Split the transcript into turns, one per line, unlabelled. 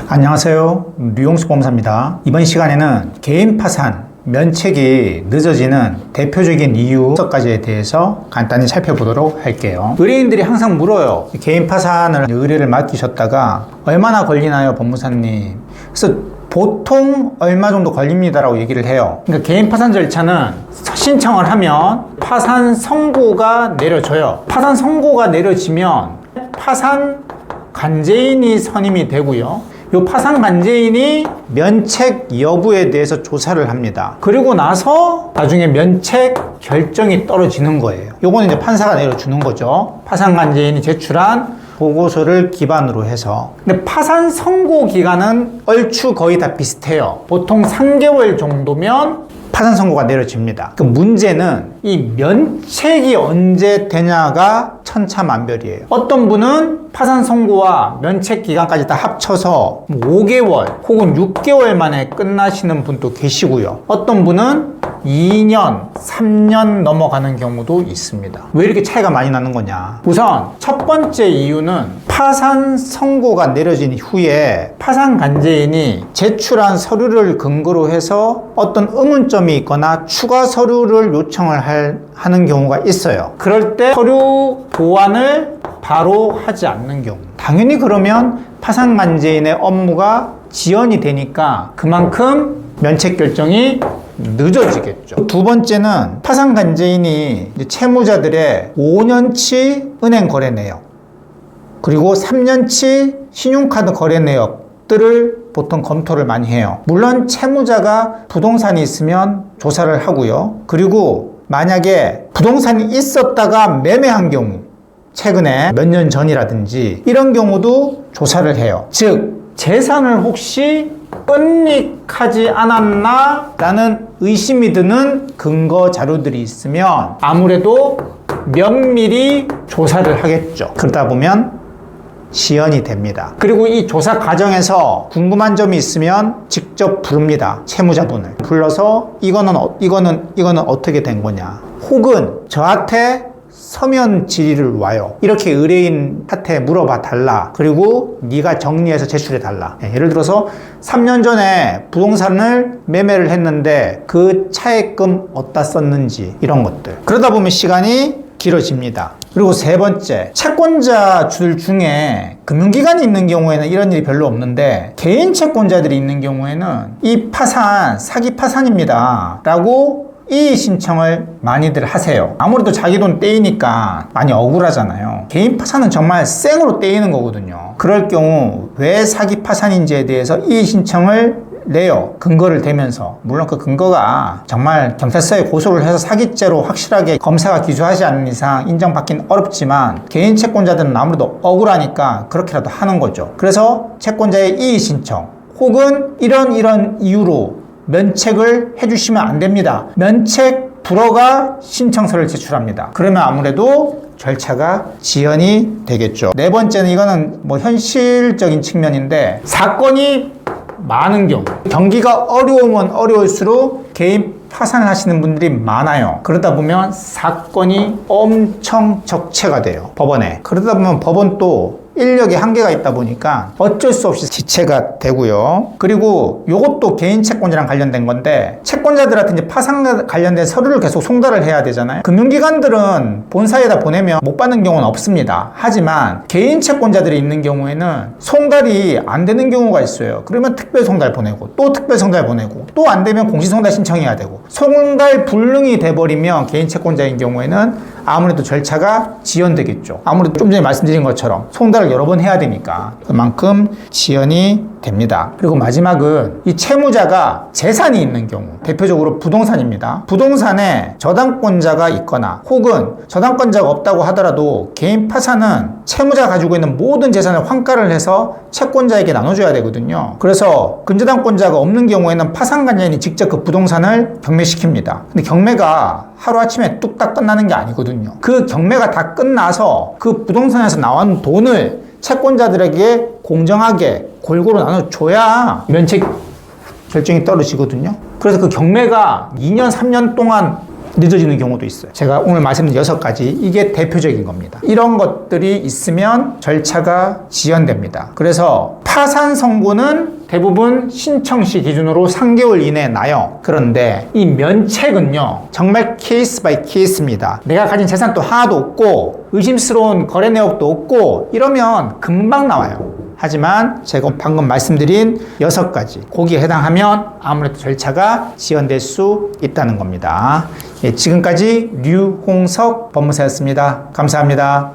안녕하세요. 류용수 보험사입니다. 이번 시간에는 개인 파산, 면책이 늦어지는 대표적인 이유 6가지에 대해서 간단히 살펴보도록 할게요. 의뢰인들이 항상 물어요. 개인 파산을 의뢰를 맡기셨다가 얼마나 걸리나요, 법무사님? 그래서 보통 얼마 정도 걸립니다라고 얘기를 해요. 그러니까 개인 파산 절차는 신청을 하면 파산 선고가 내려져요. 파산 선고가 내려지면 파산 간제인이 선임이 되고요. 이 파산 간제인이 면책 여부에 대해서 조사를 합니다. 그리고 나서 나중에 면책 결정이 떨어지는 거예요. 요거는 이제 판사가 내려주는 거죠. 파산 간제인이 제출한 보고서를 기반으로 해서. 근데 파산 선고 기간은 얼추 거의 다 비슷해요. 보통 3개월 정도면 파산 선고가 내려집니다. 그 문제는 이 면책이 언제 되냐가 천차만별이에요. 어떤 분은 파산 선고와 면책 기간까지 다 합쳐서 5개월 혹은 6개월 만에 끝나시는 분도 계시고요. 어떤 분은 2년, 3년 넘어가는 경우도 있습니다. 왜 이렇게 차이가 많이 나는 거냐? 우선 첫 번째 이유는 파산 선고가 내려진 후에 파산 간제인이 제출한 서류를 근거로 해서 어떤 의문점이 있거나 추가 서류를 요청을 하는 경우가 있어요. 그럴 때 서류 보완을 바로 하지 않는 경우. 당연히 그러면 파산 간제인의 업무가 지연이 되니까 그만큼 면책 결정이 늦어지겠죠. 두 번째는 파산 간제인이 채무자들의 5년치 은행 거래 내역 그리고 3년치 신용카드 거래 내역들을 보통 검토를 많이 해요. 물론 채무자가 부동산이 있으면 조사를 하고요. 그리고 만약에 부동산이 있었다가 매매한 경우, 최근에 몇 년 전이라든지 이런 경우도 조사를 해요. 즉 재산을 혹시 은닉하지 않았나? 라는 의심이 드는 근거 자료들이 있으면 아무래도 면밀히 조사를 하겠죠. 그러다 보면 지연이 됩니다. 그리고 이 조사 과정에서 궁금한 점이 있으면 직접 부릅니다. 채무자분을 불러서 이거는 어떻게 된 거냐? 혹은 저한테 서면 질의를 와요. 이렇게 의뢰인한테 물어봐 달라. 그리고 네가 정리해서 제출해 달라. 예를 들어서 3년 전에 부동산을 매매를 했는데 그 차액금 어디다 썼는지 이런 것들. 그러다 보면 시간이 길어집니다. 그리고 세 번째, 채권자들 중에 금융기관이 있는 경우에는 이런 일이 별로 없는데 개인 채권자들이 있는 경우에는 이 파산, 사기 파산입니다 라고 이의 신청을 많이들 하세요. 아무래도 자기 돈 떼이니까 많이 억울하잖아요. 개인 파산은 정말 생으로 떼이는 거거든요. 그럴 경우 왜 사기 파산인지에 대해서 이의 신청을 내요. 근거를 대면서. 물론 그 근거가 정말 경찰서에 고소를 해서 사기죄로 확실하게 검사가 기소하지 않는 이상 인정받기는 어렵지만 개인 채권자들은 아무래도 억울하니까 그렇게라도 하는 거죠. 그래서 채권자의 이의 신청 혹은 이런 이유로 면책을 해주시면 안 됩니다. 면책 불허가 신청서를 제출합니다. 그러면 아무래도 절차가 지연이 되겠죠. 네 번째는 이거는 현실적인 측면인데 사건이 많은 경우 경기가 어려우면 어려울수록 개인 파산을 하시는 분들이 많아요. 그러다 보면 사건이 엄청 적체가 돼요. 법원에. 그러다 보면 법원 또 인력에 한계가 있다 보니까 어쩔 수 없이 지체가 되고요. 그리고 요것도 개인 채권자랑 관련된 건데 채권자들한테 이제 파산 관련된 서류를 계속 송달을 해야 되잖아요. 금융기관들은 본사에다 보내면 못 받는 경우는 없습니다. 하지만 개인 채권자들이 있는 경우에는 송달이 안 되는 경우가 있어요. 그러면 특별 송달 보내고 또 특별 송달 보내고 또 안 되면 공시 송달 신청해야 되고 송달 불능이 돼버리면 개인 채권자인 경우에는 아무래도 절차가 지연되겠죠. 아무래도 좀 전에 말씀드린 것처럼 송달을 여러 번 해야 되니까 그만큼 지연이 됩니다. 그리고 마지막은 이 채무자가 재산이 있는 경우, 대표적으로 부동산입니다. 부동산에 저당권자가 있거나 혹은 저당권자가 없다고 하더라도 개인 파산은 채무자가 가지고 있는 모든 재산을 환가를 해서 채권자에게 나눠줘야 되거든요. 그래서 근저당권자가 없는 경우에는 파산관리인이 직접 그 부동산을 경매시킵니다. 근데 경매가 하루아침에 뚝딱 끝나는 게 아니거든요. 그 경매가 다 끝나서 그 부동산에서 나온 돈을 채권자들에게 공정하게 골고루 나눠줘야 면책 결정이 떨어지거든요. 그래서 그 경매가 2년, 3년 동안 늦어지는 경우도 있어요. 제가 오늘 말씀드린 6가지, 이게 대표적인 겁니다. 이런 것들이 있으면 절차가 지연됩니다. 그래서 파산 선고는 대부분 신청 시 기준으로 3개월 이내에 나요. 그런데 이 면책은요, 정말 케이스 바이 케이스입니다. 내가 가진 재산도 하나도 없고 의심스러운 거래 내역도 없고 이러면 금방 나와요. 하지만 제가 방금 말씀드린 6가지, 거기에 해당하면 아무래도 절차가 지연될 수 있다는 겁니다. 예, 지금까지 류홍석 법무사였습니다. 감사합니다.